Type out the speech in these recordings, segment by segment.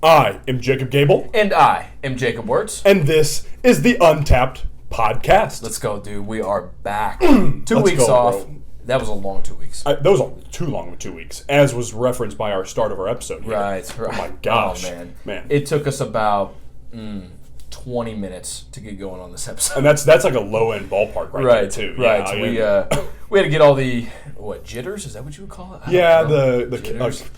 I am Jacob Gabel. And I am Jacob Wurtz. And this is the Untapped Podcast. Let's go, dude. We are back. 2 weeks off. Bro. That was a long 2 weeks. That was too long of 2 weeks, as was referenced by our start of our episode here. Right. Oh, my gosh. Oh, man. It took us about 20 minutes to get going on this episode. And that's like a low-end ballpark there, too. Right. Yeah, we had to get all the, jitters? Is that what you would call it? Yeah, the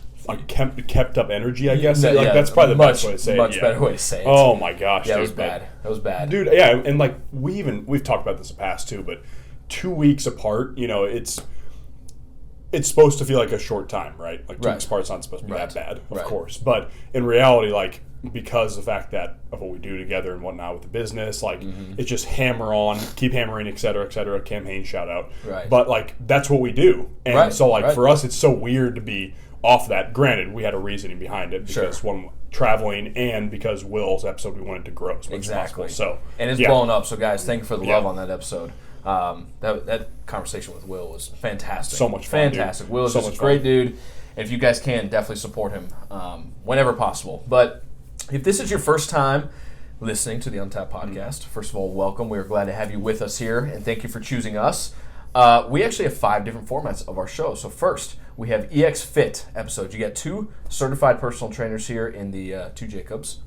kept up energy, I guess. That's probably the best way to say it. Much better way to say it. Oh my gosh, yeah, dude. That was bad. Dude, yeah, and like we've talked about this in the past too, but 2 weeks apart, it's supposed to feel like a short time, right? Like 2 weeks apart, it's not supposed to be that bad, of course. But in reality, like, because of the fact that of what we do together and whatnot with the business, like it's just hammer on, keep hammering, et cetera, campaign shout out. Right. But like that's what we do. And so for us it's so weird to be off that. Granted, we had a reasoning behind it because one, traveling, and because Will's episode, we wanted to grow as much as possible. So, and it's blown up. So, guys, thank you for the love on that episode. That conversation with Will was fantastic. So much fun, fantastic. Will is just a great dude. And if you guys can, definitely support him whenever possible. But if this is your first time listening to the Untapped Podcast, first of all, welcome. We are glad to have you with us here, and thank you for choosing us. We actually have 5 different formats of our show. So first, we have EXFit episodes. You get 2 certified personal trainers here in the 2 Jacobs.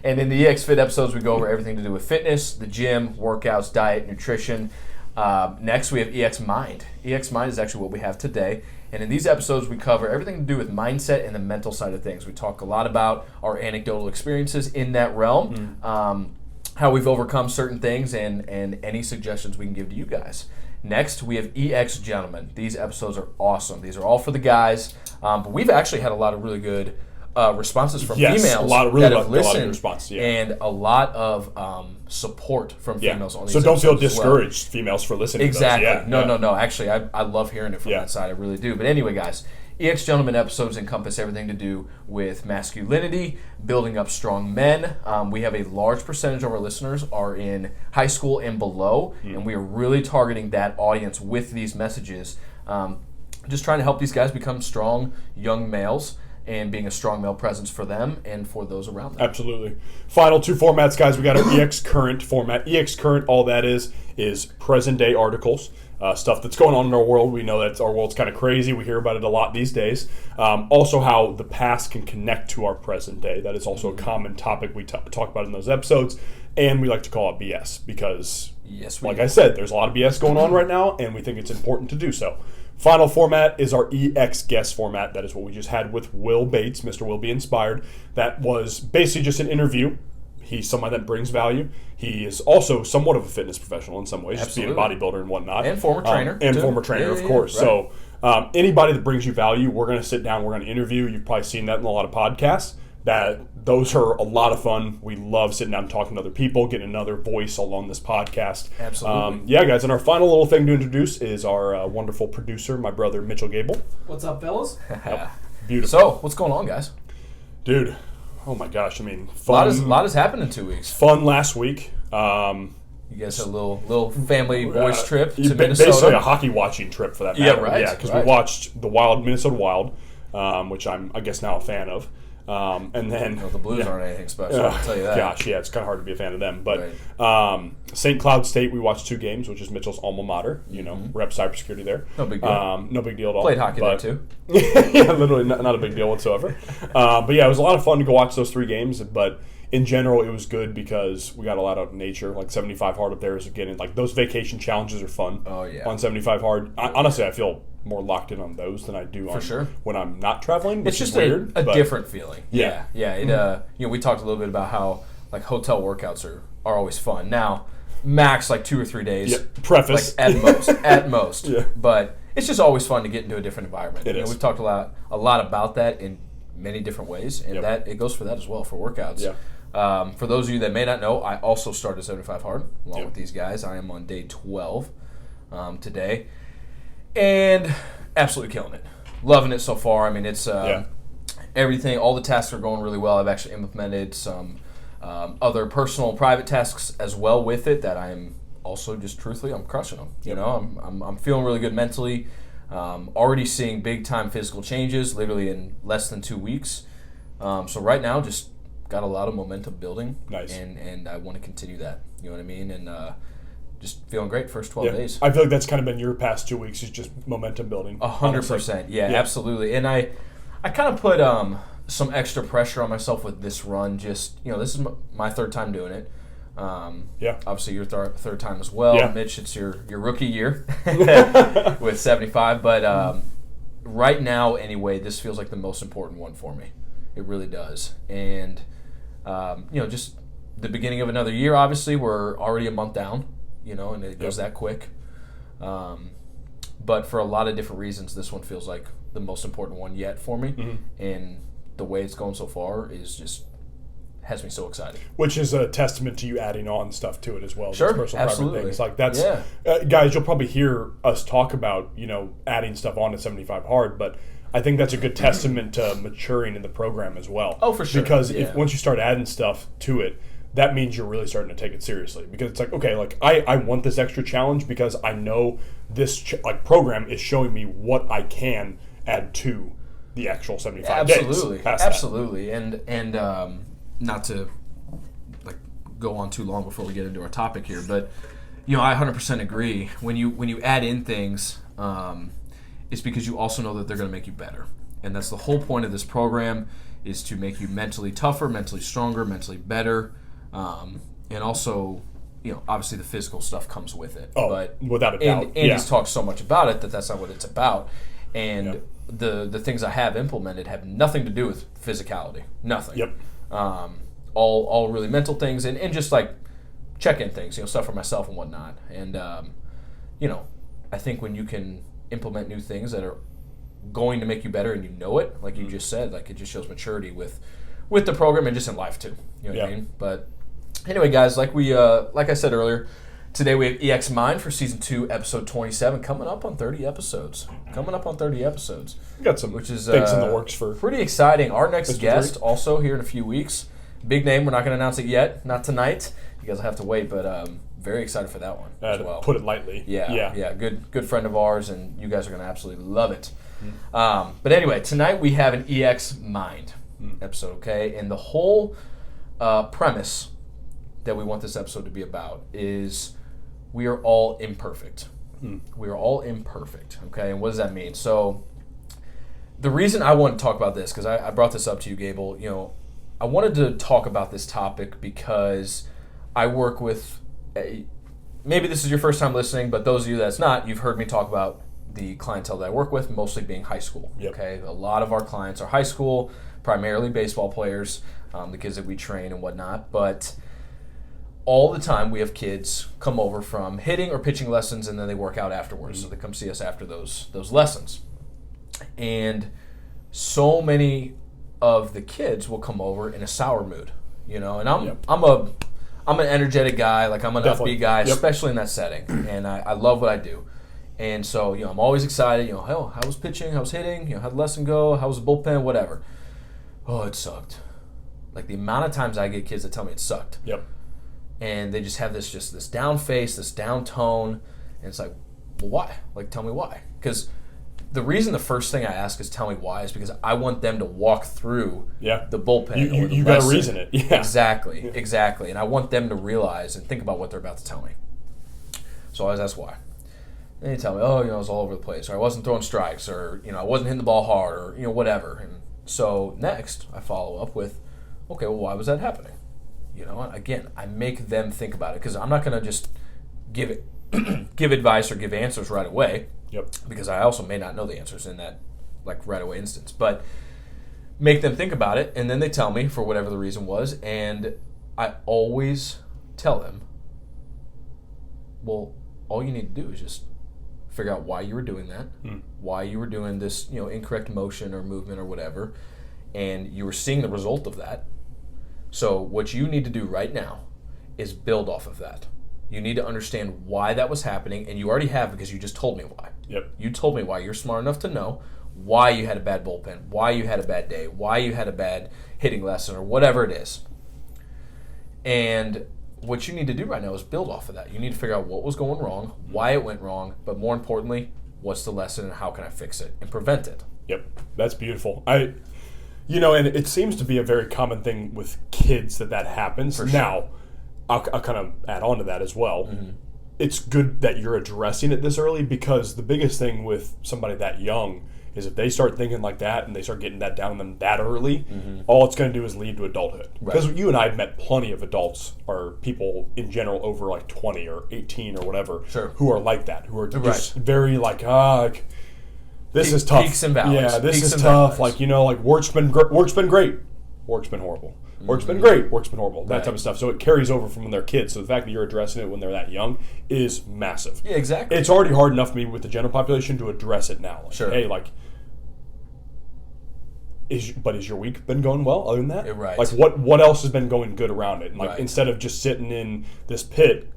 And in the EXFit episodes, we go over everything to do with fitness, the gym, workouts, diet, nutrition. Next, we have EXMind. EXMind is actually what we have today. And in these episodes, we cover everything to do with mindset and the mental side of things. We talk a lot about our anecdotal experiences in that realm, how we've overcome certain things, and any suggestions we can give to you guys. Next, we have EX Gentlemen. These episodes are awesome. These are all for the guys, but we've actually had a lot of really good responses from females that have listened, and a lot of support from females on these episodes. So don't feel discouraged, females, for listening exactly. to those. No. Actually, I love hearing it from that side. I really do. But anyway, guys, EX Gentlemen episodes encompass everything to do with masculinity, building up strong men. We have a large percentage of our listeners are in high school and below, and we are really targeting that audience with these messages. Just trying to help these guys become strong young males and being a strong male presence for them and for those around them. Absolutely. Final 2 formats, guys. We got our EX Current format. EX Current, all that is present-day articles, stuff that's going on in our world. We know that our world's kind of crazy. We hear about it a lot these days. Also, how the past can connect to our present day. That is also a common topic we talk about in those episodes. And we like to call it BS because, I said, there's a lot of BS going on right now, and we think it's important to do so. Final format is our EX Guest format. That is what we just had with Will Bates, Mr. Will Be Inspired. That was basically just an interview. He's someone that brings value. He is also somewhat of a fitness professional in some ways, just being a bodybuilder and whatnot. And former trainer. Of course. Right. So anybody that brings you value, we're going to sit down, we're going to interview. You've probably seen that in a lot of podcasts. Those are a lot of fun. We love sitting down and talking to other people, getting another voice along this podcast. Absolutely. Guys, and our final little thing to introduce is our wonderful producer, my brother, Mitchell Gabel. What's up, fellas? Beautiful. So, what's going on, guys? Dude, oh my gosh, I mean, fun. A lot has happened in 2 weeks. Fun last week. You guys had a little family boys trip to Minnesota. Basically a hockey watching trip for that matter. Yeah, right. Yeah, because we watched the Minnesota Wild, which I'm, I guess, now a fan of. And then the Blues aren't anything special, I'll tell you that. Gosh, yeah, it's kind of hard to be a fan of them. But St. Cloud State, we watched 2 games, which is Mitchell's alma mater. Rep cybersecurity there. No big deal. No big deal at all. Played hockey there too. Yeah, literally not a big deal whatsoever. But yeah, it was a lot of fun to go watch those 3 games. But in general, it was good because we got a lot out of nature. Like 75 hard up there is getting like those vacation challenges are fun. Oh yeah. On 75 hard, honestly, I feel more locked in on those than I do when I'm not traveling. It's just weird, a different feeling. Yeah. It, we talked a little bit about how like hotel workouts are always fun. Now, max like 2 or 3 days. Yeah. Preface like at most. Yeah. But it's just always fun to get into a different environment. It is. We've talked a lot about that in many different ways, and that it goes for that as well for workouts. Yeah. For those of you that may not know, I also started 75 hard along with these guys. I am on day 12 today. And absolutely killing it. Loving it so far. I mean, it's everything, all the tasks are going really well. I've actually implemented some other personal private tasks as well with it that I'm also just truthfully, I'm crushing them. You know, I'm feeling really good mentally. Already seeing big time physical changes literally in less than 2 weeks. So right now, just got a lot of momentum building. Nice. And I want to continue that. You know what I mean? And just feeling great first 12 days. I feel like that's kind of been your past 2 weeks, is just momentum building. 100%. Yeah, absolutely. And I kind of put some extra pressure on myself with this run. Just, this is my third time doing it. Obviously your third time as well. Yeah. Mitch, it's your rookie year with 75. But right now, anyway, this feels like the most important one for me. It really does. And, just the beginning of another year, obviously, we're already a month down, and it goes that quick. But for a lot of different reasons, this one feels like the most important one yet for me. Mm-hmm. And the way it's going so far is just has me so excited. Which is a testament to you adding on stuff to it as well. Sure, personal absolutely. Private things. Like that's, guys, you'll probably hear us talk about, adding stuff on to 75 Hard, but I think that's a good testament to maturing in the program as well. Oh, for sure. Because if once you start adding stuff to it, that means you're really starting to take it seriously. Because it's like, okay, like I want this extra challenge because I know this program is showing me what I can add to the actual 75 days. Absolutely. And not to go on too long before we get into our topic here, but I 100% agree. When you add in things, it's because you also know that they're going to make you better. And that's the whole point of this program, is to make you mentally tougher, mentally stronger, mentally better. And also, obviously the physical stuff comes with it. Oh, but without a doubt. Andy's talked so much about it that's not what it's about. And the things I have implemented have nothing to do with physicality. Nothing. Yep. All really mental things and just like check-in things, stuff for myself and whatnot. And, I think when you can implement new things that are going to make you better and it, like you just said, like it just shows maturity with the program and just in life too. You know what I mean? But anyway, guys, like I said earlier, today we have EXMind for Season 2, Episode 27, coming up on 30 episodes. We got some which is things in the works for pretty exciting. Our next Mr. guest, 3. also here in a few weeks. Big name, we're not going to announce it yet, not tonight. You guys will have to wait, but very excited for that one as well. Put it lightly. Yeah. Good friend of ours, and you guys are going to absolutely love it. But anyway, tonight we have an EXMind episode, okay? And the whole premise that we want this episode to be about is we are all imperfect. We are all imperfect, okay? And what does that mean? So the reason I want to talk about this, because I brought this up to you, Gabel, I wanted to talk about this topic because I work with, maybe this is your first time listening, but those of you that's not, you've heard me talk about the clientele that I work with, mostly being high school. Yep. Okay, a lot of our clients are high school, primarily baseball players, the kids that we train and whatnot. But all the time we have kids come over from hitting or pitching lessons, and then they work out afterwards. So they come see us after those lessons. And so many of the kids will come over in a sour mood, And I'm an energetic guy, like I'm an upbeat guy, especially in that setting, and I love what I do. And so, I'm always excited, how was pitching, how was hitting, how'd the lesson go, how was the bullpen, whatever. Oh, it sucked. Like the amount of times I get kids that tell me it sucked. Yep. And they just have this down face, this down tone, and it's like, well, why? Like, tell me why. Because the reason the first thing I ask is tell me why is because I want them to walk through the bullpen. You got to reason it. Yeah. Exactly. And I want them to realize and think about what they're about to tell me. So I always ask why. And they tell me, I was all over the place, or I wasn't throwing strikes, or I wasn't hitting the ball hard, or whatever. And so next I follow up with, okay, well, why was that happening? Again, I make them think about it because I'm not going to just give advice or give answers right away. Yep. Because I also may not know the answers in that right away instance. But make them think about it, and then they tell me for whatever the reason was, and I always tell them, well, all you need to do is just figure out why you were doing that, why you were doing this, incorrect motion or movement or whatever, and you were seeing the result of that. So what you need to do right now is build off of that. You need to understand why that was happening, and you already have because you just told me why. Yep. You told me why. You're smart enough to know why you had a bad bullpen, why you had a bad day, why you had a bad hitting lesson, or whatever it is. And what you need to do right now is build off of that. You need to figure out what was going wrong, why it went wrong, but more importantly, what's the lesson and how can I fix it and prevent it. Yep. That's beautiful. And it seems to be a very common thing with kids that happens. For sure. Now, I'll kind of add on to that as well. It's good that you're addressing it this early, because the biggest thing with somebody that young is if they start thinking like that and they start getting that down on them that early, all it's going to do is lead to adulthood. Because you and I have met plenty of adults or people in general over like 20 or 18 or whatever who are like that, who are just very like, this is tough. Peaks and valleys. Yeah, this is tough. Like, work's been great. Work's been horrible. Work's been great. Work's been horrible. That type of stuff. So it carries over from when they're kids. So the fact that you're addressing it when they're that young is massive. Yeah, exactly. It's already hard enough for me with the general population to address it now. Like, hey, like, is your week been going well other than that? Right. Like, what else has been going good around it? And like, instead of just sitting in this pit,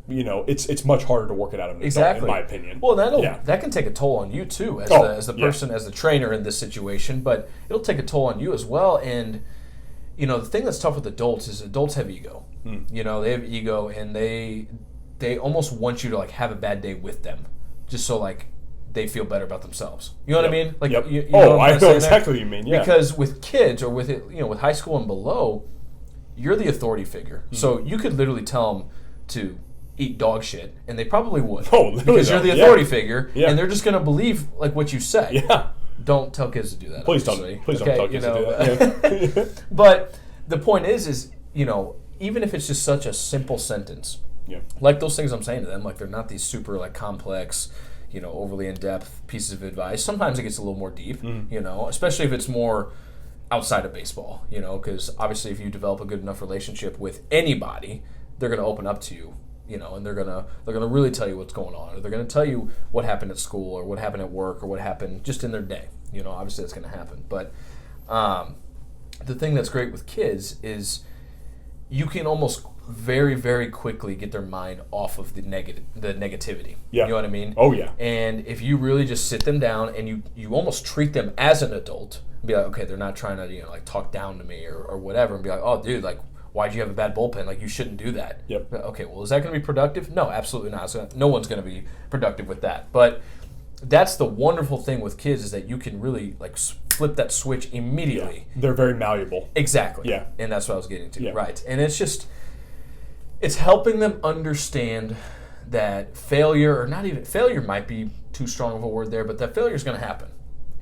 it's much harder to work it out of an adult, in my opinion. Well, that can take a toll on you too, as the person, as the trainer in this situation. But it'll take a toll on you as well. And the thing that's tough with adults is adults have ego. They have ego, and they almost want you to like have a bad day with them, just so like they feel better about themselves. You know what I mean? Like, you know I know exactly what you mean. Yeah. Because with kids or with with high school and below, you're the authority figure. So you could literally tell them to eat dog shit, and they probably would. Because you're the authority figure, and they're just going to believe like what you say. Yeah. Don't tell kids to do that. Please don't tell kids to do that. Yeah. But the point is even if it's just such a simple sentence, like those things I'm saying to them, like they're not these super like complex, overly in-depth pieces of advice. Sometimes it gets a little more deep, especially if it's more outside of baseball, because obviously if you develop a good enough relationship with anybody, they're going to open up to you. And they're gonna really tell you what's going on, or they're gonna tell you what happened at school, or what happened at work, or what happened just in their day. Obviously that's gonna happen. But the thing that's great with kids is you can almost very, very quickly get their mind off of the negativity. Yeah. You know what I mean? Oh yeah. And if you really just sit them down and you almost treat them as an adult, and be like, okay, they're not trying to like talk down to me or whatever, and be like, oh dude, like, why'd you have a bad bullpen? Like, you shouldn't do that. Yep. Okay, well, is that going to be productive? No, absolutely not. So no one's going to be productive with that. But that's the wonderful thing with kids, is that you can really like flip that switch immediately. Yeah. They're very malleable. Exactly. Yeah. And that's what I was getting to. Yeah. Right. And it's helping them understand that failure, or not even failure might be too strong of a word there, but that failure is going to happen.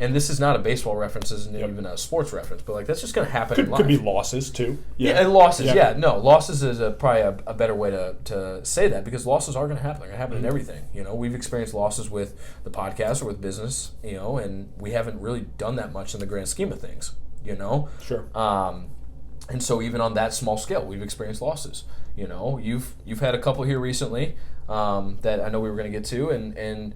And this is not a baseball reference, isn't even a sports reference, but like that's just going to happen in life. Could be losses too. Yeah, and losses. Yeah, no, losses is probably a better way to say that, because losses are going to happen. They're going to happen in everything. We've experienced losses with the podcast or with business. And we haven't really done that much in the grand scheme of things. Sure. And so even on that small scale, we've experienced losses. You've had a couple here recently that I know we were going to get to, and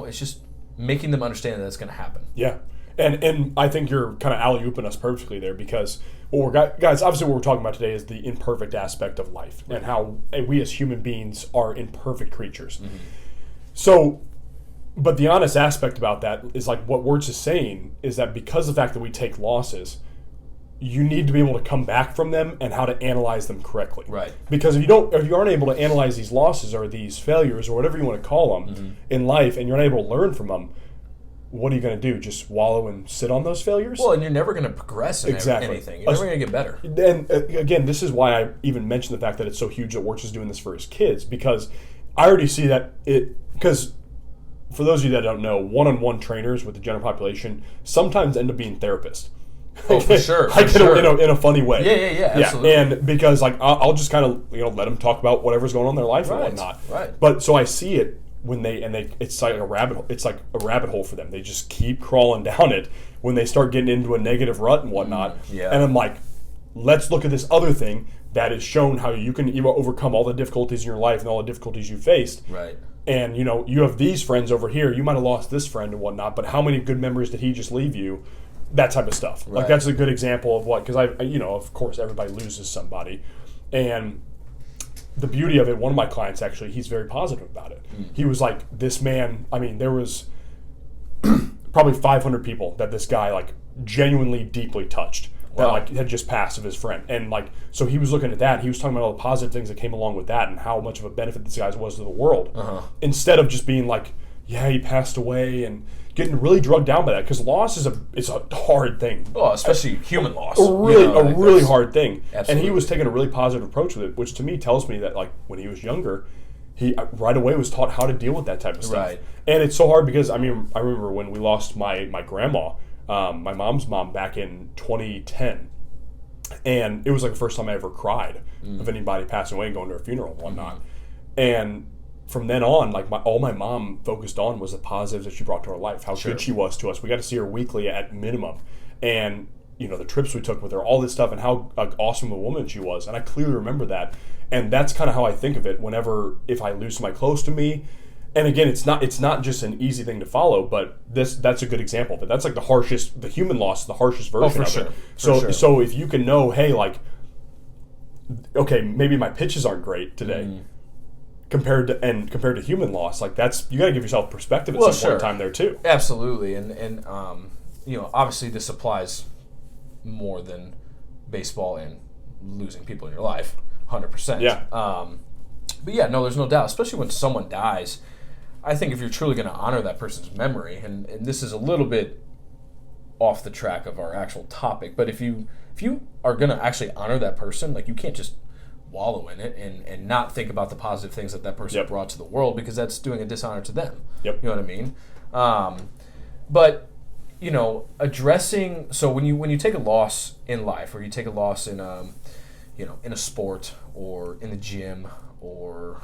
it's just making them understand that that's going to happen. Yeah. And I think you're kind of alley-ooping us perfectly there, because guys, obviously what we're talking about today is the imperfect aspect of life, and how we as human beings are imperfect creatures. So, but the honest aspect about that is like what Wurtz is saying is that because of the fact that we take losses, you need to be able to come back from them and how to analyze them correctly. Right. Because if you aren't able to analyze these losses or these failures or whatever you want to call them in life, and you're not able to learn from them, what are you going to do? Just wallow and sit on those failures? Well, and you're never going to progress in anything. You're never going to get better. And again, this is why I even mentioned the fact that it's so huge that Wurtz is doing this for his kids, because I already see that because for those of you that don't know, one-on-one trainers with the general population sometimes end up being therapists. Oh, for sure. In a funny way. Yeah, absolutely. And because like I'll just kind of let them talk about whatever's going on in their life and whatnot. Right. But so I see it when it's like a rabbit hole. It's like a rabbit hole for them. They just keep crawling down it when they start getting into a negative rut and whatnot. Yeah. And I'm like, let's look at this other thing that has shown how you can even overcome all the difficulties in your life and all the difficulties you faced. Right. And you have these friends over here. You might have lost this friend and whatnot, but how many good memories did he just leave you? That type of stuff. Right. Like that's a good example of what, because of course everybody loses somebody, and the beauty of it, one of my clients actually, he's very positive about it. He was like, this man, I mean, there was probably 500 people that this guy like genuinely deeply touched. That like had just passed of his friend, and like so he was looking at that. He was talking about all the positive things that came along with that, and how much of a benefit this guy was to the world. Instead of just being like, yeah, he passed away, and getting really drugged down by that, because loss is a hard thing. Well, especially human loss. A really hard thing. Absolutely. And he was taking a really positive approach with it, which to me tells me that, like, when he was younger, he right away was taught how to deal with that type of stuff. Right. And it's so hard because, I mean, I remember when we lost my grandma, my mom's mom, back in 2010. And it was like the first time I ever cried of anybody passing away and going to a funeral and whatnot. And from then on, like, all my mom focused on was the positives that she brought to our life, how good she was to us. We got to see her weekly at minimum. And, you know, the trips we took with her, all this stuff, and how awesome a woman she was. And I clearly remember that. And that's kind of how I think of it if I lose somebody close to me. And again, it's not just an easy thing to follow, but that's a good example. But that's like the human loss, the harshest version of it. So if you can know, hey, like, okay, maybe my pitches aren't great today, compared to human loss, like, that's, you got to give yourself perspective at some point in time there too. Absolutely, and you know, obviously this applies more than baseball and losing people in your life, 100%. Yeah. But yeah, no, there's no doubt, especially when someone dies. I think if you're truly going to honor that person's memory, and this is a little bit off the track of our actual topic, but if you are going to actually honor that person, like, you can't just wallow in it and not think about the positive things that person brought to the world, because that's doing a dishonor to them. Yep. You know what I mean? But, you know, addressing, so when you take a loss in life, or you take a loss in you know, in a sport or in the gym, or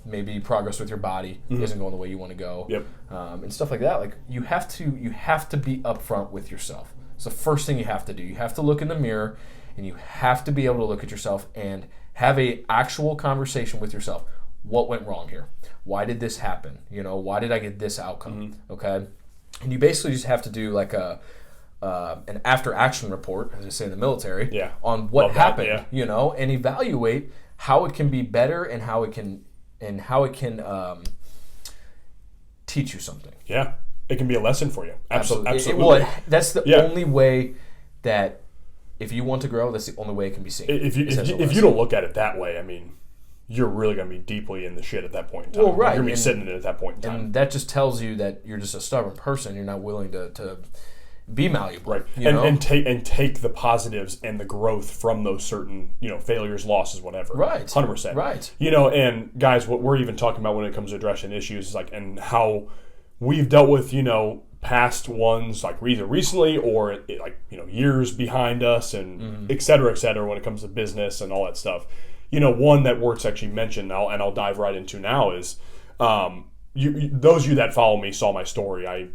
maybe progress with your body isn't going the way you want to go, and stuff like that, like, you have to be upfront with yourself. It's the first thing you have to do. You have to look in the mirror, and you have to be able to look at yourself and have a actual conversation with yourself. What went wrong here? Why did this happen? You know, why did I get this outcome? Okay, and you basically just have to do like an after action report, as they say in the military, on what happened. You know, and evaluate how it can be better and how it can teach you something. Yeah, it can be a lesson for you. Absolutely. Well, that's the only way that, if you want to grow, that's the only way it can be seen. If you don't look at it that way, I mean, you're really going to be deeply in the shit at that point in time. Well, right. You're going to be sitting in it at that point in time. And that just tells you that you're just a stubborn person. You're not willing to be malleable. Right. And take the positives and the growth from those certain, you know, failures, losses, whatever. Right. 100%. Right. You know, and guys, what we're even talking about when it comes to addressing issues is, like, and how we've dealt with, you know, past ones, like, either recently or, like, you know, years behind us, and et cetera, when it comes to business and all that stuff. You know, one that Wurtz actually mentioned, and I'll dive right into now, is those of you that follow me saw my story. I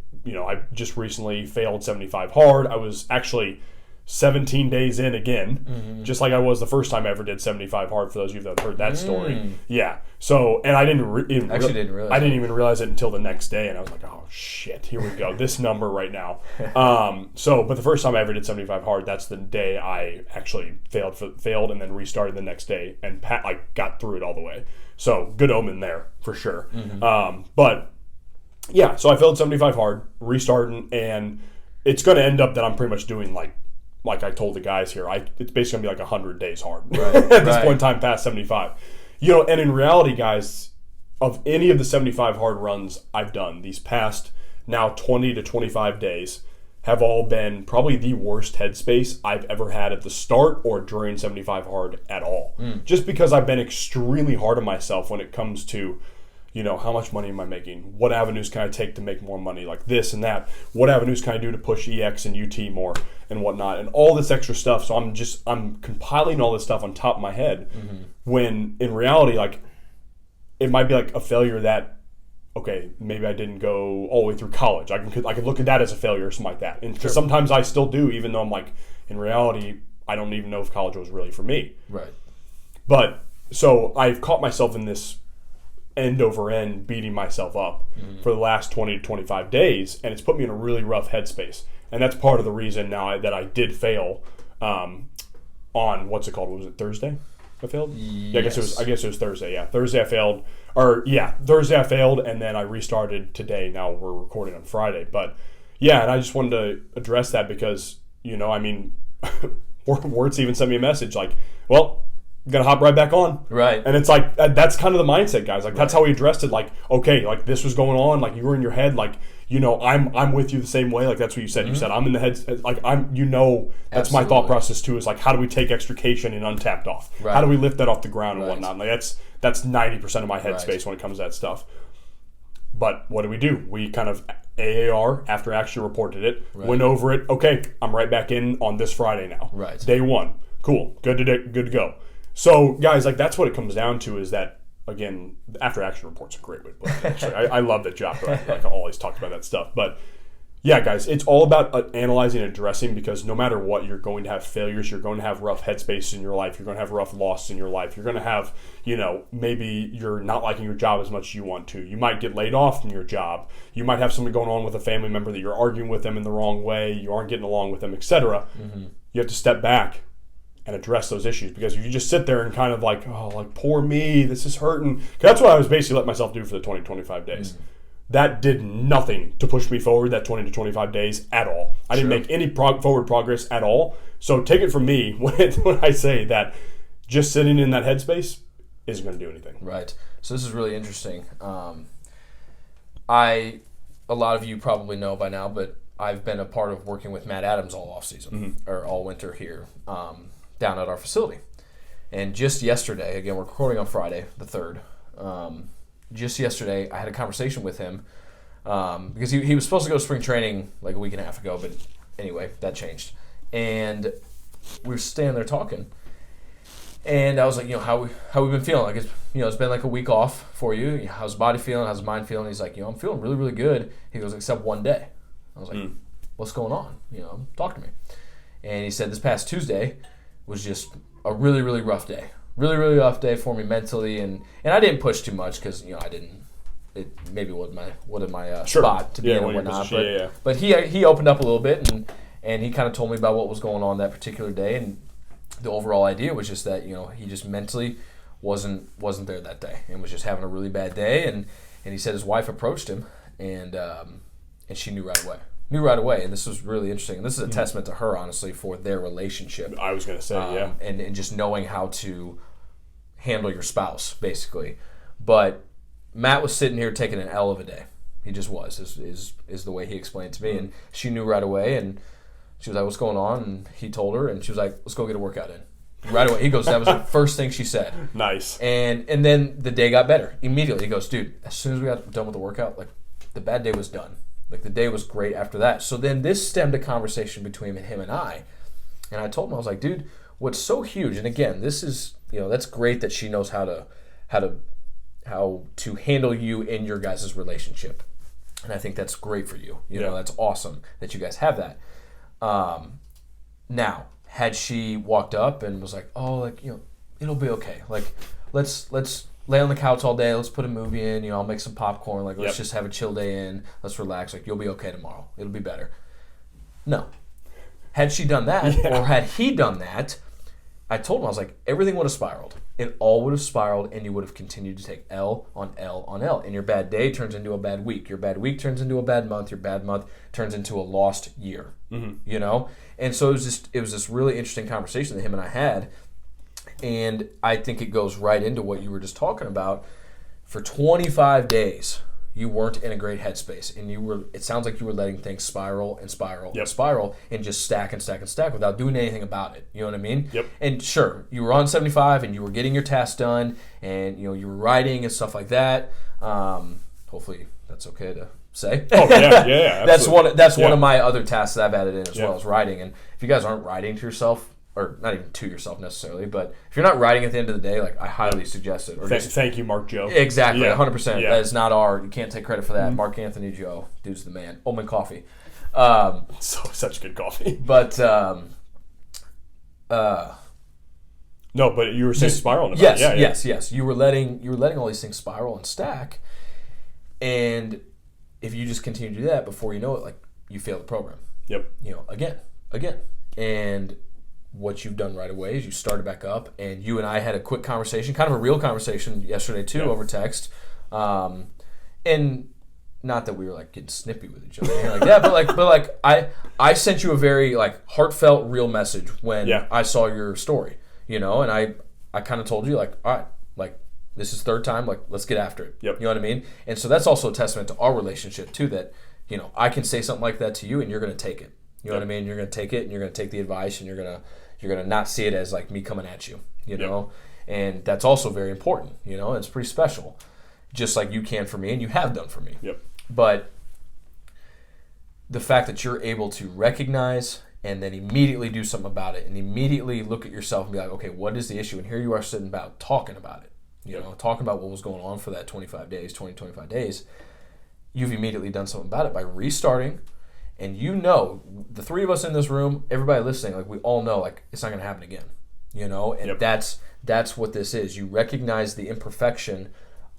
just recently failed 75 hard. I was actually 17 days in again, just like I was the first time I ever did 75 hard, for those of you that have heard that story. Yeah. So, and I didn't even realize it until the next day, and I was like, oh shit, here we go, this number right now. But the first time I ever did 75 hard, that's the day I actually failed and then restarted the next day, and got through it all the way. So, good omen there for sure. But yeah, so I failed 75 hard, restarting, and it's going to end up that I'm pretty much doing like I told the guys here, it's basically going to be like 100 days hard at this point in time, past 75. You know, and in reality, guys, of any of the 75 hard runs I've done, these past now 20 to 25 days have all been probably the worst headspace I've ever had at the start or during 75 hard at all. Just because I've been extremely hard on myself when it comes to, you know, how much money am I making? What avenues can I take to make more money? Like this and that. What avenues can I do to push EX and UT more and whatnot? And all this extra stuff. So I'm compiling all this stuff on top of my head, when in reality, like, it might be like a failure that, okay, maybe I didn't go all the way through college. I could look at that as a failure or something like that. And sometimes I still do, even though I'm like, in reality, I don't even know if college was really for me. Right. But so I've caught myself in this end over end beating myself up for the last 20 to 25 days, and it's put me in a really rough headspace. And that's part of the reason now that I did fail on, what's it called? Was it Thursday I failed? Yes. Yeah, I guess it was Thursday. Yeah, Thursday I failed. Thursday I failed, and then I restarted today. Now we're recording on Friday. But yeah, and I just wanted to address that because, you know, I mean, Wurtz even sent me a message like, well, You got to hop right back on. Right. And it's like, that's kind of the mindset, guys. Like, that's how we addressed it. Like, okay, like, this was going on. Like, you were in your head. Like, I'm with you the same way. Like, that's what you said. You said, I'm in the head. Like, that's Absolutely. my thought process, too, is like, how do we take extrication and untapped off? Right. How do we lift that off the ground and whatnot? Like, that's 90% of my headspace when it comes to that stuff. But what do? We kind of AAR, after action, reported it, went over it. Okay, I'm right back in on this Friday now. Right. Day one. Cool. Good to go. So, guys, like, that's what it comes down to is that, again, the after action report's a great way to put it. Actually, I love that Jock like always talked about that stuff. But yeah, guys, it's all about analyzing and addressing, because no matter what, you're going to have failures. You're going to have rough headspace in your life. You're going to have rough losses in your life. You're going to have, maybe you're not liking your job as much as you want to. You might get laid off from your job. You might have something going on with a family member that you're arguing with them in the wrong way. You aren't getting along with them, etc. You have to step back and address those issues, because if you just sit there and kind of like, oh, like, poor me, this is hurting. That's what I was basically letting myself do for the 20 to 25 days. That did nothing to push me forward that 20 to 25 days at all. I didn't make any forward progress at all. So take it from me when I say that just sitting in that headspace isn't going to do anything. Right. So this is really interesting. A lot of you probably know by now, but I've been a part of working with Matt Adams all off season or all winter here down at our facility. And just yesterday, again, we're recording on Friday, the 3rd. Just yesterday, I had a conversation with him because he was supposed to go to spring training like a week and a half ago, but anyway, that changed. And we were standing there talking, and I was like, how we been feeling? Like, it's been like a week off for you. How's the body feeling? How's the mind feeling? He's like, I'm feeling really, really good. He goes, except one day. I was like, what's going on? Talk to me. And he said this past Tuesday was just a really, really rough day. Really, really rough day for me mentally, and I didn't push too much because I didn't. It maybe wasn't my spot to be in and whatnot. But he opened up a little bit and he kind of told me about what was going on that particular day, and the overall idea was just that he just mentally wasn't there that day and was just having a really bad day, and he said his wife approached him and she knew right away. And this was really interesting. And this is a testament to her, honestly, for their relationship. I was going to say, and just knowing how to handle your spouse, basically. But Matt was sitting here taking an L of a day. He just was, is the way he explained it to me. And she knew right away, and she was like, what's going on? And he told her, and she was like, let's go get a workout in. Right away. He goes, that was the first thing she said. Nice. And then the day got better. Immediately, he goes, dude, as soon as we got done with the workout, like, the bad day was done. Like, the day was great after that. So then this stemmed a conversation between him and I. And I told him, I was like, dude, what's so huge, and again, this is, that's great that she knows how to handle you in your guys' relationship. And I think that's great for you. That's awesome that you guys have that. Now, had she walked up and was like, oh, like, it'll be okay. Like, let's lay on the couch all day. Let's put a movie in. I'll make some popcorn. Like, let's just have a chill day in. Let's relax. Like, you'll be okay tomorrow. It'll be better. No. Had she done that, or had he done that, I told him, I was like, everything would have spiraled. It all would have spiraled, and you would have continued to take L on L on L. And your bad day turns into a bad week. Your bad week turns into a bad month. Your bad month turns into a lost year. And so it was this really interesting conversation that him and I had. And I think it goes right into what you were just talking about. For 25 days, you weren't in a great headspace, and it sounds like you were letting things spiral and spiral and spiral and just stack and stack and stack without doing anything about it. You know what I mean? Yep. And sure, you were on 75 and you were getting your tasks done, and you were writing and stuff like that. Hopefully that's okay to say. Oh yeah. That's one of my other tasks that I've added in as well as writing. And if you guys aren't writing to yourself, or not even to yourself necessarily, but if you're not writing at the end of the day, like, I highly suggest it. Or thank you, Mark Joe. Exactly, 100%. That is not you can't take credit for that. Mark Anthony Joe, dude's the man. Omen Coffee. Such good coffee. But, no, but you were saying spiraling about it. Yes. You were letting all these things spiral and stack, and if you just continue to do that, before you know it, like, you fail the program. Yep. Again. And what you've done right away is you started back up, and you and I had a quick conversation, kind of a real conversation yesterday too, over text. And not that we were like getting snippy with each other or anything like that, but I sent you a very like heartfelt, real message when I saw your story, and I kind of told you, like, all right, like, this is third time, like, let's get after it. Yep. You know what I mean? And so that's also a testament to our relationship, too, that, you know, I can say something like that to you and you're going to take it. You know what I mean? You're going to take it and you're going to take the advice and you're going to not see it as, like, me coming at you, you know? And that's also very important, you know? It's pretty special, just like you can for me and you have done for me. Yep. But the fact that you're able to recognize and then immediately do something about it and immediately look at yourself and be like, okay, what is the issue? And here you are sitting about talking about it, you know, talking about what was going on for that 25 days. You've immediately done something about it by restarting. And you know, the three of us in this room, everybody listening, like, we all know, like, it's not going to happen again, you know? And that's what this is. You recognize the imperfection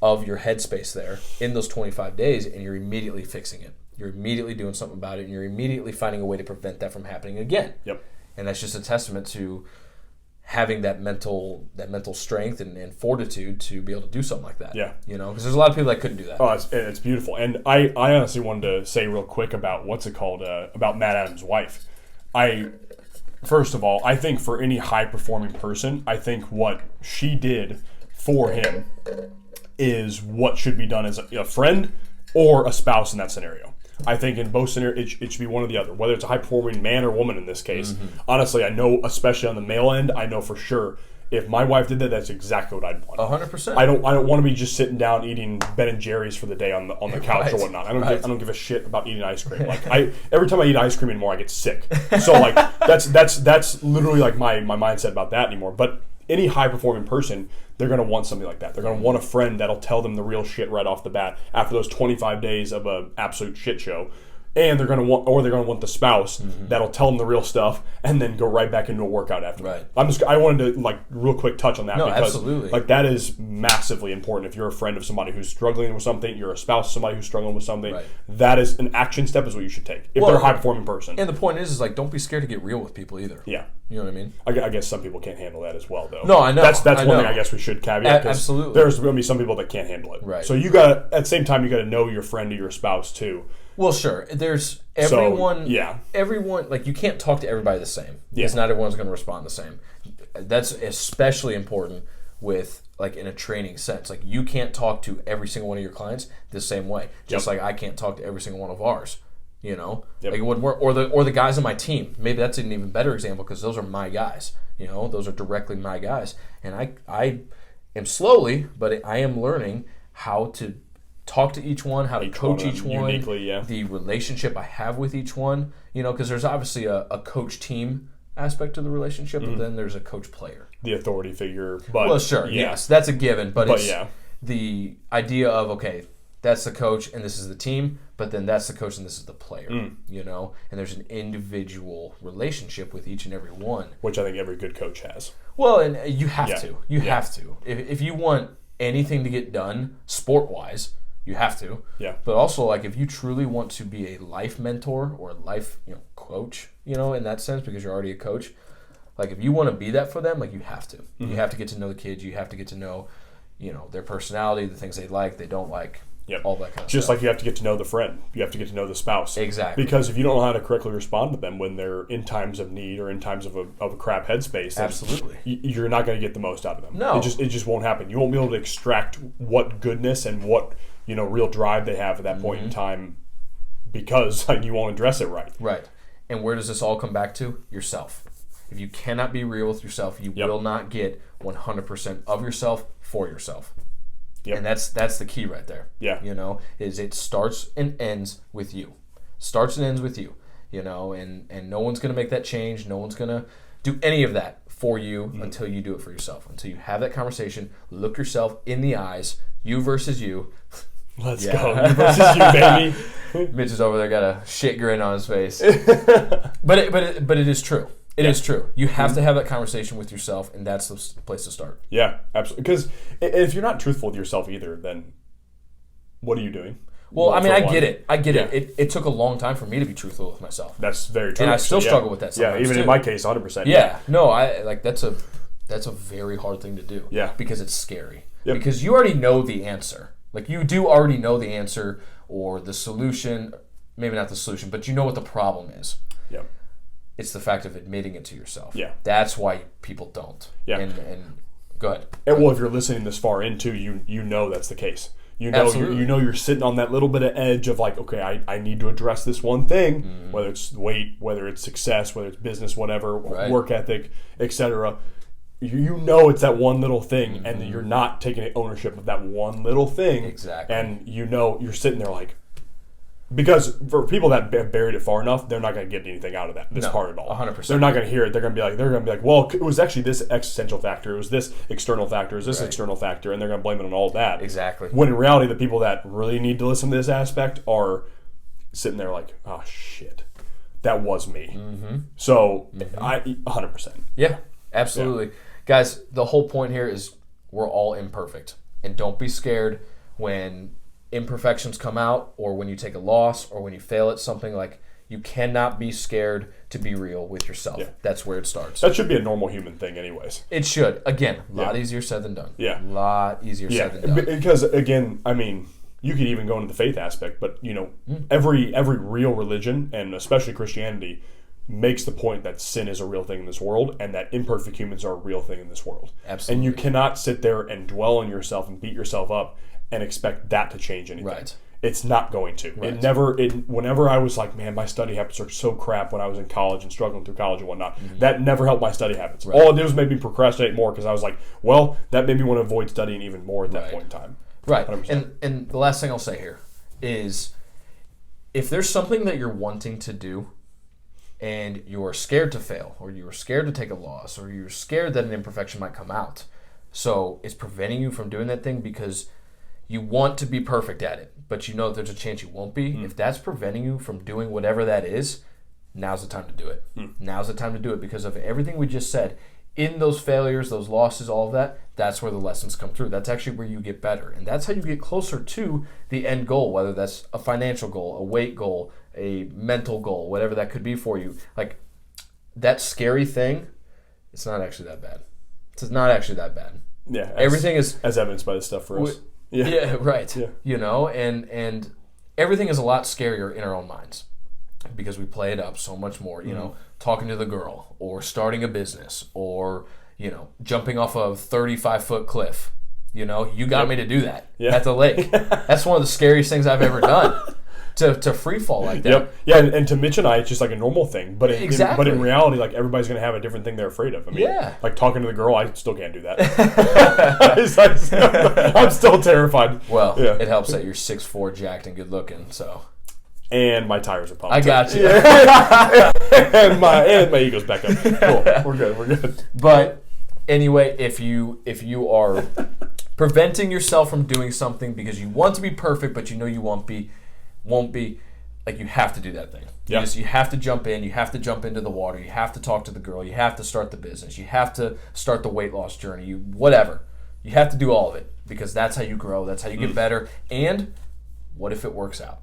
of your headspace there in those 25 days, and you're immediately fixing it. You're immediately doing something about it, and you're immediately finding a way to prevent that from happening again. Yep. And that's just a testament to having that mental strength and fortitude to be able to do something like that. Yeah. You know, because there's a lot of people that couldn't do that. Oh, it's beautiful. And I honestly wanted to say real quick about about Matt Adams' wife. First of all, I think for any high-performing person, I think what she did for him is what should be done as a friend or a spouse in that scenario. I think in both scenarios, it should be one or the other, whether it's a high-performing man or woman in this case. Mm-hmm. Honestly, I know, especially on the male end, I know for sure if my wife did that, that's exactly what I'd want. 100%. I don't want to be just sitting down eating Ben and Jerry's for the day on the couch or whatnot. I don't give a shit about eating ice cream. Like every time I eat ice cream anymore, I get sick. So like that's literally like my mindset about that anymore. But any high-performing person, they're going to want something like that. They're going to want a friend that'll tell them the real shit right off the bat after those 25 days of an absolute shit show. And they're going to want the spouse that'll tell them the real stuff and then go right back into a workout after. Right. I wanted to like real quick touch on that because absolutely. Like that is massively important. If you're a friend of somebody who's struggling with something, you're a spouse of somebody who's struggling with something, that is an action step is what you should take if they're a high-performing person. And the point is like don't be scared to get real with people either. Yeah. You know what I mean? I guess some people can't handle that as well, though. No, I know. That's one thing I guess we should caveat. Absolutely. There's going to be some people that can't handle it. Right. So you got at the same time you got to know your friend or your spouse too. Well, sure. There's everyone. So, everyone, like, you can't talk to everybody the same. Because not everyone's going to respond the same. That's especially important with, like, in a training sense. Like, you can't talk to every single one of your clients the same way. Just like I can't talk to every single one of ours. You know? Like, it wouldn't work. Or the guys on my team. Maybe that's an even better example because those are my guys. You know? Those are directly my guys. And I am slowly, but I am learning how to talk to each one, how to coach each one, uniquely, the relationship I have with each one, you know, because there's obviously a coach-team aspect to the relationship, but then there's a coach-player. The authority figure. Well, sure, yes, that's a given, but it's the idea of, okay, that's the coach and this is the team, but then that's the coach and this is the player, you know, and there's an individual relationship with each and every one. Which I think every good coach has. Well, and you have to. You have to. If you want anything to get done sport-wise, you have to. Yeah. But also, like, if you truly want to be a life mentor or a life, coach, in that sense, because you're already a coach, like, if you want to be that for them, like, you have to. Mm-hmm. You have to get to know the kids. You have to get to know, their personality, the things they like, they don't like, all that kind of stuff. Just like you have to get to know the friend. You have to get to know the spouse. Exactly. Because if you don't know how to correctly respond to them when they're in times of need or in times of a crap headspace, absolutely, you're not going to get the most out of them. No. It just won't happen. You won't be able to extract what goodness and what real drive they have at that point in time because you won't address it right. Right. And where does this all come back to? Yourself. If you cannot be real with yourself, you will not get 100% of yourself for yourself. Yep. And that's the key right there. Yeah. Is it starts and ends with you. Starts and ends with you. And no one's going to make that change. No one's going to do any of that for you until you do it for yourself. Until you have that conversation, look yourself in the eyes, you versus you. Let's go. You versus you, baby. Mitch is over there, got a shit grin on his face. But it is true. It is true. You have to have that conversation with yourself, and that's the place to start. Yeah, absolutely. Because if you're not truthful with yourself either, then what are you doing? Well, I get it. I get it. It took a long time for me to be truthful with myself. That's very true. And I still struggle with that sometimes. Yeah, even too. In my case, 100%. Yeah. No, that's a very hard thing to do. Yeah. Because it's scary. Yep. Because you already know the answer. Like, you do already know the answer or the solution. Maybe not the solution, but you know what the problem is. Yeah. It's the fact of admitting it to yourself. Yeah. That's why people don't. Yeah. And Go ahead. And well, if you're listening this far into, you know that's the case. You know, you're sitting on that little bit of edge of like, okay, I need to address this one thing, whether it's weight, whether it's success, whether it's business, whatever, work ethic, etc. You know it's that one little thing, and you're not taking ownership of that one little thing. Exactly. And you know you're sitting there like, because for people that have buried it far enough, they're not going to get anything out of this part at all. 100%. They're not going to hear it. They're going to be like, well, it was actually this existential factor. It was this external factor. It was this external factor, and they're going to blame it on all that. Exactly. When in reality, the people that really need to listen to this aspect are sitting there like, oh shit, that was me. So I 100%. Yeah, absolutely. Yeah. Guys, the whole point here is we're all imperfect, and don't be scared when imperfections come out, or when you take a loss, or when you fail at something. Like, you cannot be scared to be real with yourself. Yeah. That's where it starts. That should be a normal human thing anyways. It should. Again, a lot easier said than done. Yeah. A lot easier said than done. Because, again, I mean, you could even go into the faith aspect, but, you know, every real religion, and especially Christianity, makes the point that sin is a real thing in this world, and that imperfect humans are a real thing in this world. Absolutely. And you cannot sit there and dwell on yourself and beat yourself up and expect that to change anything. Right. It's not going to. Right. Whenever I was like, man, my study habits are so crap when I was in college and struggling through college and whatnot, that never helped my study habits. Right. All it did was make me procrastinate more, because I was like, well, that made me want to avoid studying even more at that point in time. Right. 100%. And the last thing I'll say here is, if there's something that you're wanting to do and you're scared to fail, or you're scared to take a loss, or you're scared that an imperfection might come out, so it's preventing you from doing that thing because you want to be perfect at it, but you know there's a chance you won't be. If that's preventing you from doing whatever that is, now's the time to do it. Now's the time to do it, because of everything we just said. In those failures, those losses, all of that, that's where the lessons come through. That's actually where you get better. And that's how you get closer to the end goal, whether that's a financial goal, a weight goal, a mental goal, whatever that could be for you. Like, that scary thing, it's not actually that bad. It's not actually that bad. Yeah. Everything is... As evidenced by this stuff for us. Yeah, right. Yeah. You know, and everything is a lot scarier in our own minds, because we play it up so much more, you know, talking to the girl, or starting a business, or, you know, jumping off a 35-foot cliff. You know, you got me to do that at the lake. That's one of the scariest things I've ever done. To free fall like that. Yep. Yeah, and to Mitch and I, it's just like a normal thing. But in reality, like, everybody's going to have a different thing they're afraid of. I mean, like talking to the girl, I still can't do that. I'm still terrified. Well, it helps that you're 6'4", jacked, and good looking. So. And my tires are pumped. I got you. and my ego's back up. Cool. We're good. But anyway, if you are preventing yourself from doing something because you want to be perfect, but you know you won't be, like, you have to do that thing. You have to jump in. You have to jump into the water. You have to talk to the girl. You have to start the business. You have to start the weight loss journey. Whatever. You have to do all of it, because that's how you grow. That's how you get better. And what if it works out?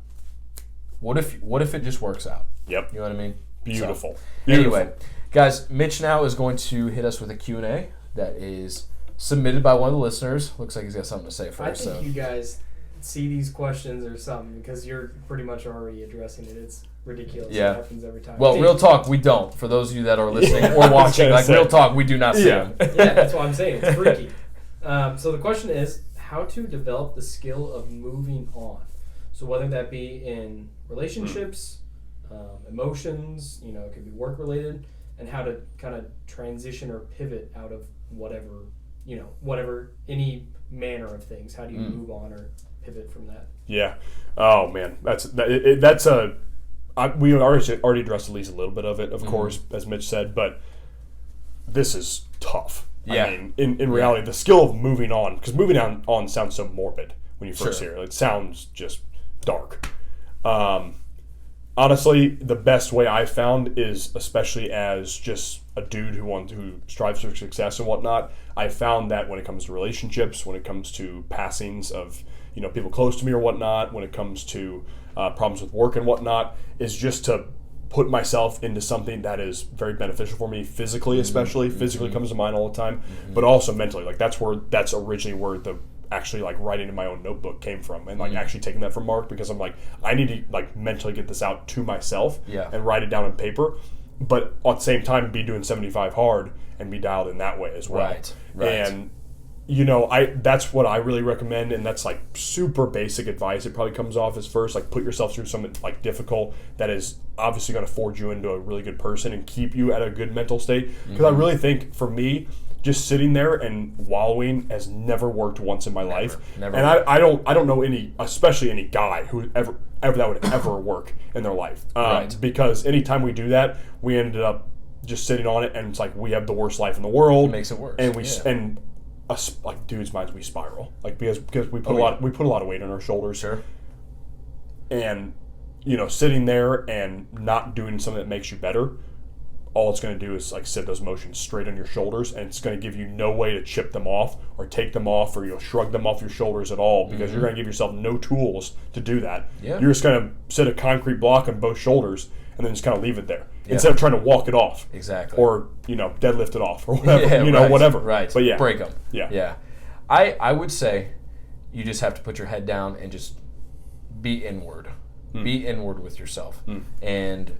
What if it just works out? Yep. You know what I mean? Beautiful. Anyway, guys, Mitch now is going to hit us with a Q&A that is submitted by one of the listeners. Looks like he's got something to say first. I think you guys see these questions or something, because you're pretty much already addressing it. It's ridiculous. Yeah. It happens every time. Well, real talk, we don't. For those of you that are listening or watching, like, real talk, we do not see them. Yeah, that's what I'm saying. It's freaky. So the question is, how to develop the skill of moving on. So whether that be in relationships, emotions, you know, it could be work related, and how to kind of transition or pivot out of whatever, any manner of things. How do you move on or pivot from that? Yeah. Oh man, we already addressed at least a little bit of it, of course, as Mitch said, but this is tough. Yeah. I mean, in reality, the skill of moving on, because moving on sounds so morbid when you first hear it. It sounds just dark. Honestly, the best way I've found is, especially as just a dude who strives for success and whatnot, I found that when it comes to relationships, when it comes to passings of, you know, people close to me or whatnot, when it comes to problems with work and whatnot, is just to put myself into something that is very beneficial for me, physically especially. Physically comes to mind all the time, but also mentally. Like, that's originally where the actually, like, writing in my own notebook came from, and like actually taking that from Mark, because I'm like, I need to, like, mentally get this out to myself and write it down on paper, but at the same time be doing 75 hard and be dialed in that way as well. Right. And that's what I really recommend, and that's like super basic advice. It probably comes off as first, like put yourself through something like difficult that is obviously going to forge you into a really good person and keep you at a good mental state. Because I really think for me, just sitting there and wallowing has never worked once in my life. Never. And I don't know any, especially any guy who ever that would ever work in their life. Right. Because anytime we do that, we ended up just sitting on it, and it's like we have the worst life in the world. It makes it worse. And like dudes' minds, we spiral, like because we put a lot of weight on our shoulders. Sure. And sitting there and not doing something that makes you better, all it's going to do is like sit those emotions straight on your shoulders, and it's going to give you no way to chip them off or take them off or shrug them off your shoulders at all, because you're going to give yourself no tools to do that. Yeah. You're just going to sit a concrete block on both shoulders and then just kind of leave it there instead of trying to walk it off. Exactly. Or deadlift it off or whatever. Whatever. Right. But yeah, break them. Yeah. I would say you just have to put your head down and just be inward. Be inward with yourself. And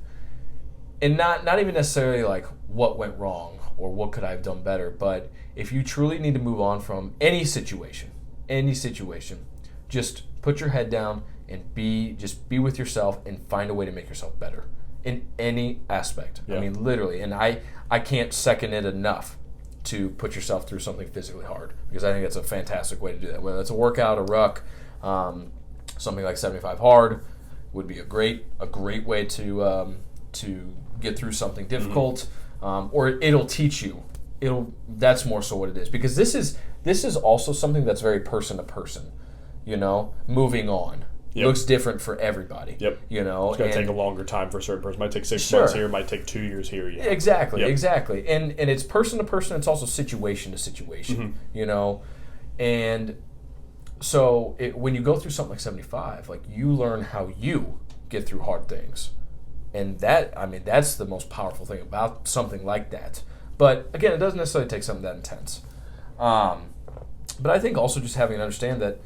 not even necessarily like what went wrong or what could I have done better, but if you truly need to move on from any situation, just put your head down and be with yourself and find a way to make yourself better in any aspect. Yeah. I mean, literally. And I can't second it enough to put yourself through something physically hard, because I think that's a fantastic way to do that. Whether it's a workout, a ruck, something like 75 hard would be a great way to get through something difficult, or it'll teach you. That's more so what it is, because this is also something that's very person to person. Moving on. Yep. Looks different for everybody. Yep. It's going to take a longer time for a certain person. It might take 6 Sure. months here. It might take 2 years here. Yeah. Exactly. And it's person to person. It's also situation to situation. And so when you go through something like 75, like you learn how you get through hard things, and that's the most powerful thing about something like that. But again, it doesn't necessarily take something that intense. But I think also just having to understand that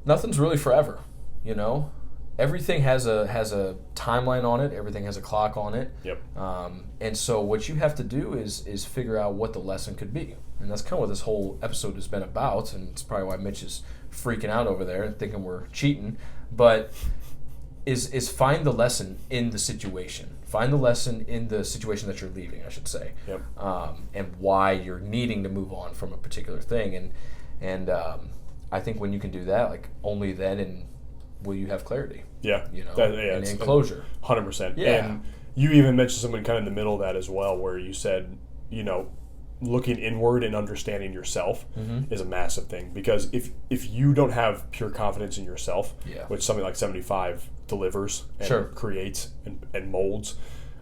nothing's really forever. Everything has a timeline on it. Everything has a clock on it. Yep. And so what you have to do is figure out what the lesson could be, and that's kind of what this whole episode has been about. And it's probably why Mitch is freaking out over there and thinking we're cheating. But is find the lesson in the situation. Find the lesson in the situation that you're leaving, I should say. Yep. And why you're needing to move on from a particular thing. And I think when you can do that, like only then will you have clarity. Yeah. And closure. 100%. Yeah. And you even mentioned something kind of in the middle of that as well, where you said, looking inward and understanding yourself is a massive thing, because if you don't have pure confidence in yourself, which something like 75 delivers and creates and molds,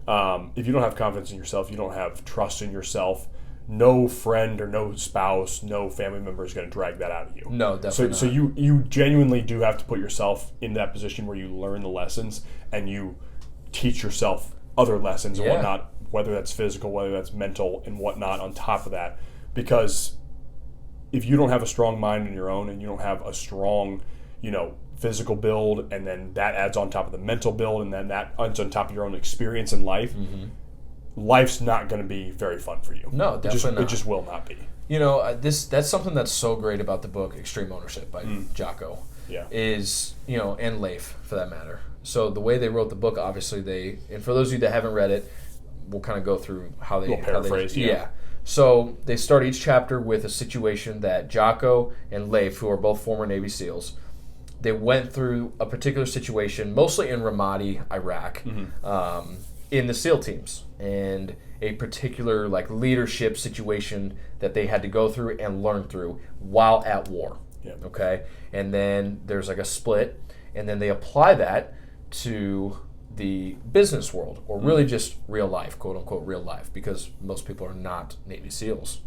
if you don't have confidence in yourself, you don't have trust in yourself, no friend or no spouse, no family member is going to drag that out of you. No, definitely not. So you genuinely do have to put yourself in that position where you learn the lessons and you teach yourself other lessons and whatnot, whether that's physical, whether that's mental and whatnot on top of that. Because if you don't have a strong mind in your own and you don't have a strong, physical build, and then that adds on top of the mental build, and then that adds on top of your own experience in life, life's not going to be very fun for you. No, definitely not. It just will not be. That's something that's so great about the book Extreme Ownership by Jocko. Yeah. Is, and Leif for that matter. So the way they wrote the book, obviously and for those of you that haven't read it, we'll kind of go through how they... We'll paraphrase, yeah. So they start each chapter with a situation that Jocko and Leif, who are both former Navy SEALs, they went through a particular situation, mostly in Ramadi, Iraq, in the SEAL teams, and a particular leadership situation that they had to go through and learn through while at war. Yeah. Okay? And then there's a split, and then they apply that to the business world, or really just real life, quote unquote real life, because most people are not Navy SEALs.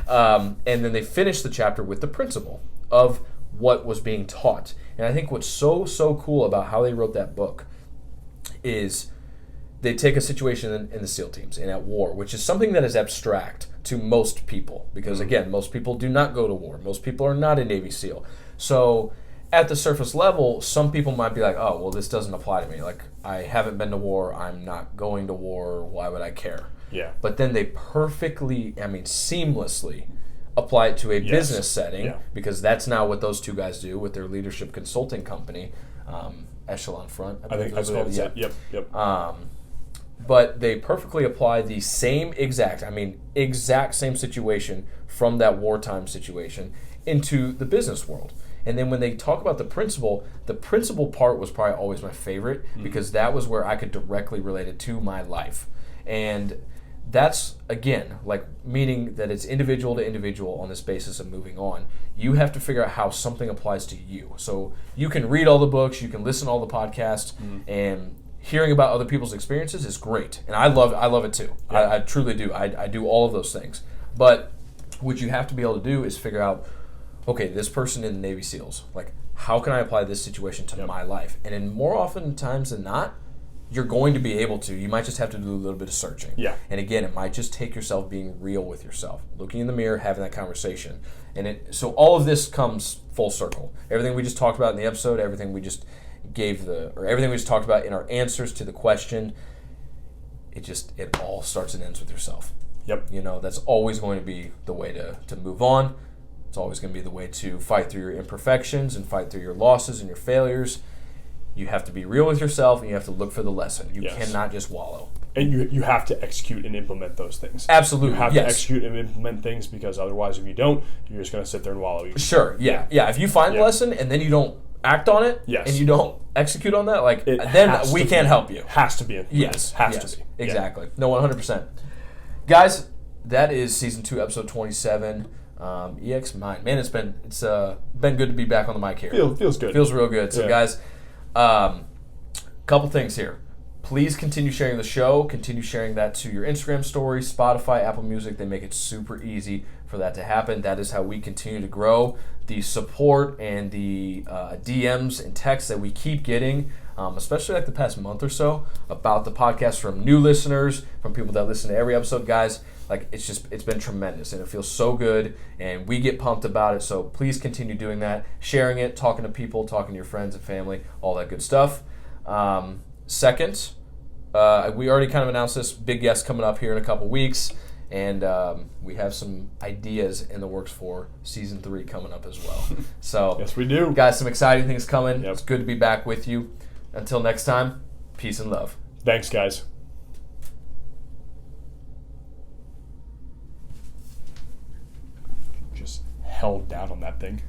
And then they finish the chapter with the principle of what was being taught. And I think what's so cool about how they wrote that book is they take a situation in the SEAL teams and at war, which is something that is abstract to most people, because again, most people do not go to war. Most people are not a Navy SEAL. So at the surface level, some people might be like, oh, well, this doesn't apply to me. I haven't been to war. I'm not going to war. Why would I care? Yeah. But then they perfectly, seamlessly apply it to a Yes. business setting, Yeah. because that's now what those two guys do with their leadership consulting company, Echelon Front. I think it's called. that's it. Yep. But they perfectly apply the same exact same situation from that wartime situation into the business world. And then when they talk about the principle part was probably always my favorite, because that was where I could directly relate it to my life. And that's, again, like, meaning that it's individual to individual on this basis of moving on. You have to figure out how something applies to you. So you can read all the books, you can listen to all the podcasts, and hearing about other people's experiences is great. And I love it too. Yeah. I truly do. I do all of those things. But what you have to be able to do is figure out, okay, this person in the Navy SEALs, like, how can I apply this situation to my life? And in more often times than not, you're going to be able to. You might just have to do a little bit of searching. Yeah. And again, it might just take yourself being real with yourself, looking in the mirror, having that conversation. And so all of this comes full circle. Everything we just talked about in the episode, everything we just talked about in our answers to the question, it all starts and ends with yourself. Yep. That's always going to be the way to move on. It's always going to be the way to fight through your imperfections and fight through your losses and your failures. You have to be real with yourself, and you have to look for the lesson. You cannot just wallow. And you have to execute and implement those things. Absolutely. You have to execute and implement things, because otherwise, if you don't, you're just going to sit there and wallow. Sure. Yeah. If you find the lesson and then you don't act on it, Yes. and you don't execute on that, then we can't help you. Has to be. Yes. Has to be. Exactly. No, 100%. Guys, that is season 2, episode 27. EXMind. Man, it's been good to be back on the mic here. Feels good. Feels real good. So, guys, couple things here. Please continue sharing the show. Continue sharing that to your Instagram story, Spotify, Apple Music. They make it super easy for that to happen. That is how we continue to grow. The support and the DMs and texts that we keep getting, especially like the past month or so, about the podcast from new listeners, from people that listen to every episode, guys. Like, it's been tremendous, and it feels so good, and we get pumped about it. So please continue doing that, sharing it, talking to people, talking to your friends and family, all that good stuff. Second, we already kind of announced this big guest coming up here in a couple weeks, and we have some ideas in the works for season 3 coming up as well. So yes, we do. Guys, some exciting things coming. Yep. It's good to be back with you. Until next time, peace and love. Thanks, guys. Just held down on that thing.